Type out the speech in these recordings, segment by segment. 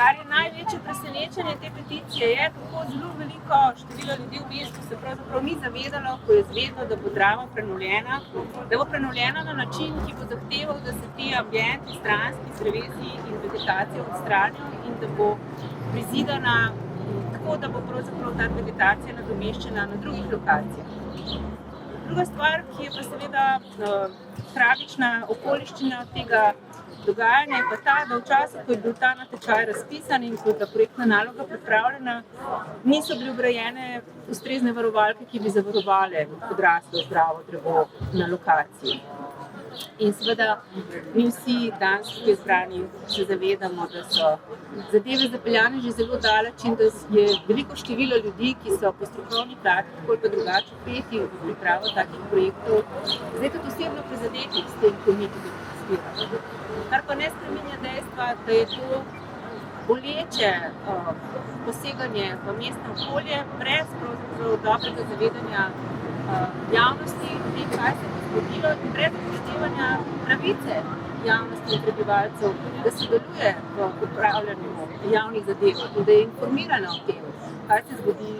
Kar je največje presenečenje te peticije je, kako zelo veliko število ljudi v mestu se pravzaprav ni zavedalo, ko je zvedelo, da bo Drava prenovljena, da bo prenovljena na način, ki bo zahteval, da se ti ambienti, stranski drevesi in vegetacija odstranijo in da bo prizidana tako, da bo pravzaprav ta vegetacija nadomeščena na drugih lokacijah. Druga stvar, ki je pa seveda tragična okoliščina tega dogajanja, je pa ta, da v času, ko je bil ta natečaj razpisan in ko je ta projektna naloga pripravljena, niso bile vgrajene ustrezne varovalke, ki bi zavarovale odraslo zdravo drevo na lokaciji. In seveda mi vsi danes tukaj zbrani se zavedamo, da so zadeve zapeljane že zelo daleč in da je veliko število ljudi, ki so po strokovni plati tako ali pa drugače vpeti v pripravo takih projektov, zdaj tudi osebno prizadetih s tem, ko mi tudi participiramo. Kar pa ne spreminja dejstva, da je to boleče poseganje v mestno okolje brez pravzaprav dobrega zavedanja javnosti, kaj se bo zgodilo in brez upoštevanja pravice javnosti in prebivalcev, da sodeluje v upravljanju javnih zadev in da je informirana o tem, kaj se zgodi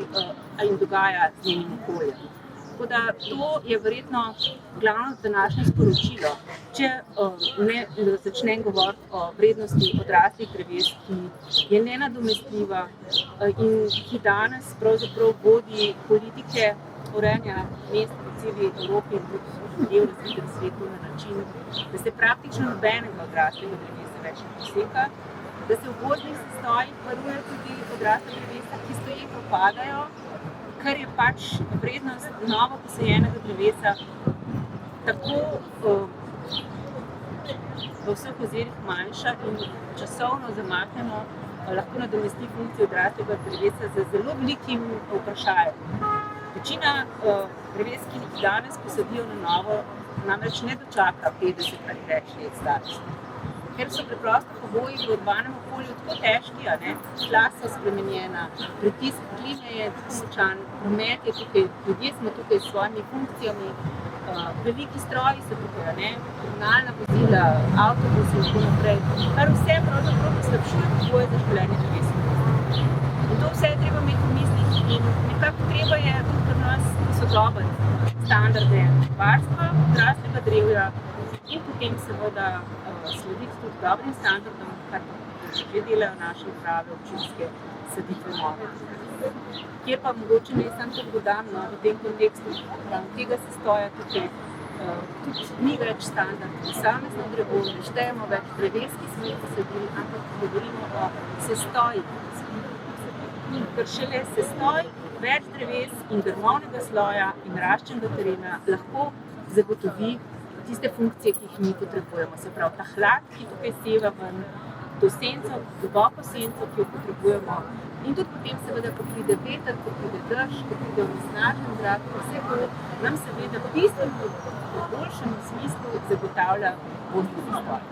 in dogaja z njenim okoljem. Tako da to je verjetno glavno današnje sporočilo. Če ne začnem govoriti o vrednosti odraslih dreves, ki je nenadomestljiva in ki danes pravzaprav vodi politike urejanja mest po celi Evropi in tudi v razvitem svetu na način, da se praktično nobenega odraslega drevesa več ne poseka, da se v gozdnih sestojih varujejo tudi odrasla drevesa, ki stoje propadajo, kar je pač vrednost novo posajenega drevesa tako v vseh ozirih manjša in časovno zamaknjeno lahko nadomesti funkcijo odraslega drevesa z zelo velikim vprašanjem. Večina dreves, ki jih danes posadijo na novo, namreč ne dočaka 50 ali več let starosti. Ker so preprosto pogoji v urbanem okolju tako težki, tla so spremenjena, pritisk klime je tako močan, promet je tukaj, ljudje smo tukaj s svojimi funkcijami, veliki stroji so tukaj, komunalna vozila, avtobusi in tako naprej, kar vse pravzaprav poslabšuje pogoje za življenje dreves. In to vse je treba imeti v mislih in nekako treba je tudi pri nas posodobiti standarde varstva odraslega drevja in potem seveda slediti tudi dobrim standardom, kar že delajo naše uprave občinske saditve nove. Kjer pa mogoče ne samo tako dodam v tem kontekstu tega sestoja tukaj tudi ni več standard posamezno drevo, ne štejemo več dreves, ki smo jih posadili, ampak govorimo o sestojih. Ker šele sestoj več dreves in grmovnega sloja in naraščenega terena lahko zagotovi tiste funkcije, ki jih mi potrebujemo. Se pravi, ta hlad, ki tukaj seva ven, to senco, globoko senco, ki jo potrebujemo. In tudi potem seveda, ko pride veter, ko pride dež, ko pride onesnažen zrak, vse to nam seveda v bistvu v boljšem smislu zagotavlja gozdni sestoj.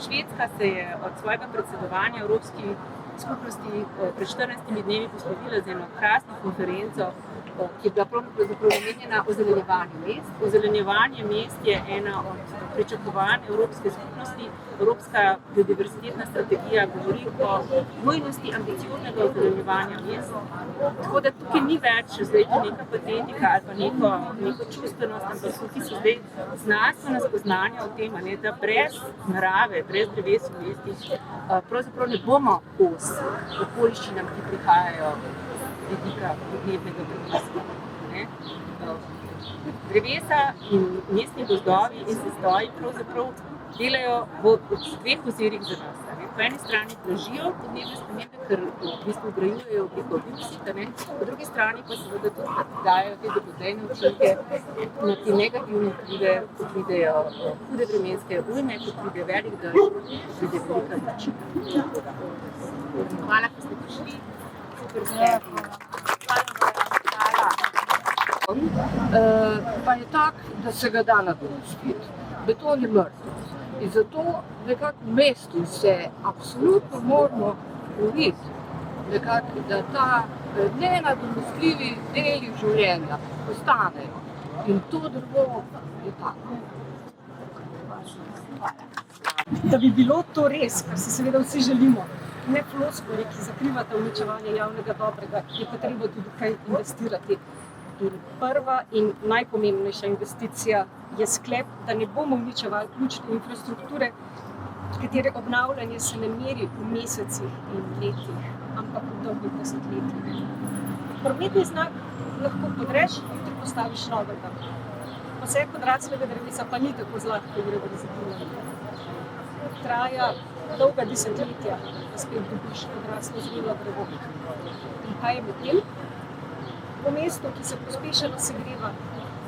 Švedska se je od svojega predsedovanja Evropski skupnosti pred 14 dnevi poslovila z eno krasno konferenco, ki je bila pravzaprav namenjena ozelenjevanju mest. Ozelenjevanje mest je ena od pričakovanj Evropske skupnosti. Evropska biodiverzitetna strategija govori o nujnosti ambicioznega ozelenjevanja mest. Tako da tukaj ni več zdaj neka patetika ali pa neko čustvenost, ampak tukaj so zdaj znanstvena spoznanja o tem, da brez narave, brez dreves v mestih pravzaprav ne bomo kos okoliščinam, ki prihajajo vidika podnebnega pritiska. Drevesa in mestni gozdovi in sestoji pravzaprav delajo v dveh ozirih za nas. Po eni strani blažijo podnebne spremembe, ker v bistvu vgrajujejo ogljikov dioksid, po drugi strani pa seveda tudi dajejo te dobrodejne učinke na te negativne vplive, ko pridejo hude vremenske ujme, ko pride velik dež, pride velika vročina. Hvala, ko ste prišli. Pa je tak, da se ga da nadomestiti. Beton je mrtev. In zato nekako v mestu se absolutno moramo boriti, nekako, da ta nenadomestljivi deli življenja ostanejo. In to drevo je tako. Da bi bilo to res, kar si seveda vsi želimo, ne floskuli, ki zakrivata uničevanje javnega dobrega, je potrebno tudi kaj investirati. In prva in najpomembnejša investicija je sklep, da ne bomo uničevali ključne infrastrukture, katere obnavljanje se ne meri v mesecih in letih, ampak v dolgih desetletjih. Prometni znak lahko podreš, jutri postaviš novega. Poseg odraslega drevesa pa ni tako zlahka irreverzibilna. Traja dolga desetletja, da spet dobiš odraslo zrelo drevo. In kaj je med tem? V mestu, ki se pospešeno segreva,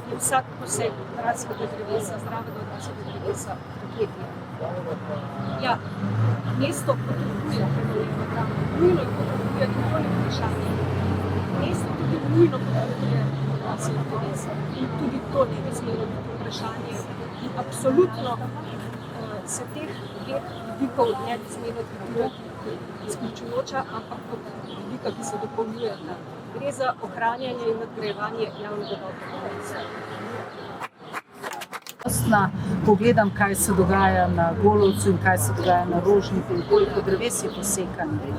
je vsak poseg odraslega drevesa, zdravega odraslega drevesa, tragedija. Ja, mesto potrebuje prenovljeno dramo, nujno potrebuje nikoli vprašanje. Mesto tudi nujno potrebuje odraslega drevesa. In tudi to ne bi smelo biti vprašanje. In absolutno se teh dveh vidikov ne bi smelo tretirati izključujoča, ampak kot vidika, ki se dopolnjujeta. Gre za ohranjanje in nadgrajevanje javnega dobrega. Pogledam, kaj se dogaja na Golovcu in kaj se dogaja na Rožniku in koliko dreves je posekanih.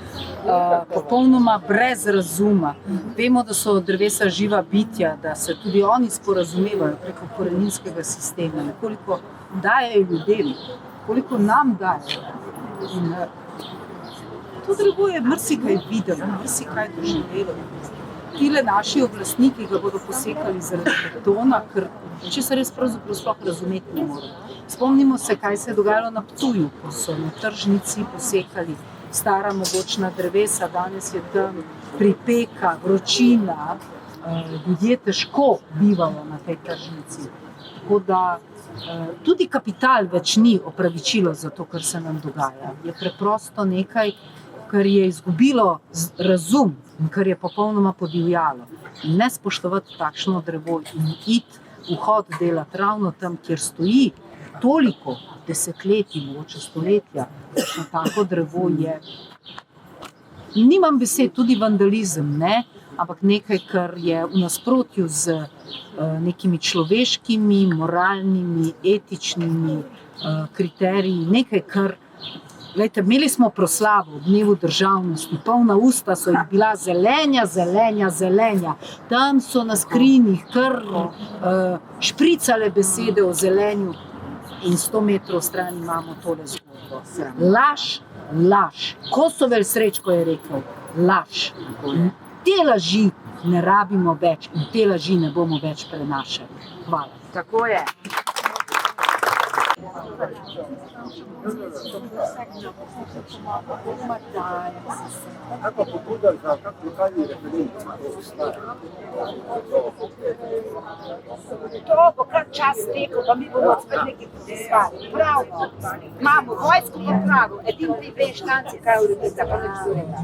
Popolnoma brez razuma. Vemo, da so drevesa živa bitja, da se tudi oni sporazumevajo preko koreninskega sistema, koliko dajejo ljudem, koliko nam dajejo. In to drevo je marsikaj videlo, marsikaj doživelo. Tile naši oblastniki ga bodo posekali zaradi betona, ker če se res pravzaprav sploh razumeti ne moremo. Spomnimo se, kaj se je dogajalo na Ptuju, ko so na tržnici posekali stara mogočna drevesa, danes je tam pripeka, vročina, ljudje težko bivajo na tej tržnici. Tako da tudi kapital več ni opravičilo za to, kar se nam dogaja. Je preprosto nekaj, kar je izgubilo razum in kar je popolnoma podivjalo. In ne spoštovati takšno drevo in iti v hod delati ravno tam, kjer stoji toliko desetletij, mogoče stoletja, na tako drevo je. Nimam besed, tudi vandalizem, ne, ampak nekaj, kar je v nasprotju z nekimi človeškimi, moralnimi, etičnimi kriteriji, nekaj, kar Glejte, imeli smo proslavo v dnevu državnosti, polna usta so jih bila zelenja, zelenja, zelenja. Tam so na skrinjih kar špricale besede o zelenju in 100 metrov stran imamo tole zgodbo. Laž, laž. Kosovel Srečko je rekel, laž. Te laži ne rabimo več in te laži ne bomo več prenašali. Hvala. Tako je. Kakva pobuda za kak lokalni referendum? To bo kar čas tekel, pa mi bomo spet nekaj podpisali. Pravno, imamo vojsko pa pravo, edin ti dve štanci, kaj uredite, pa nič drugega.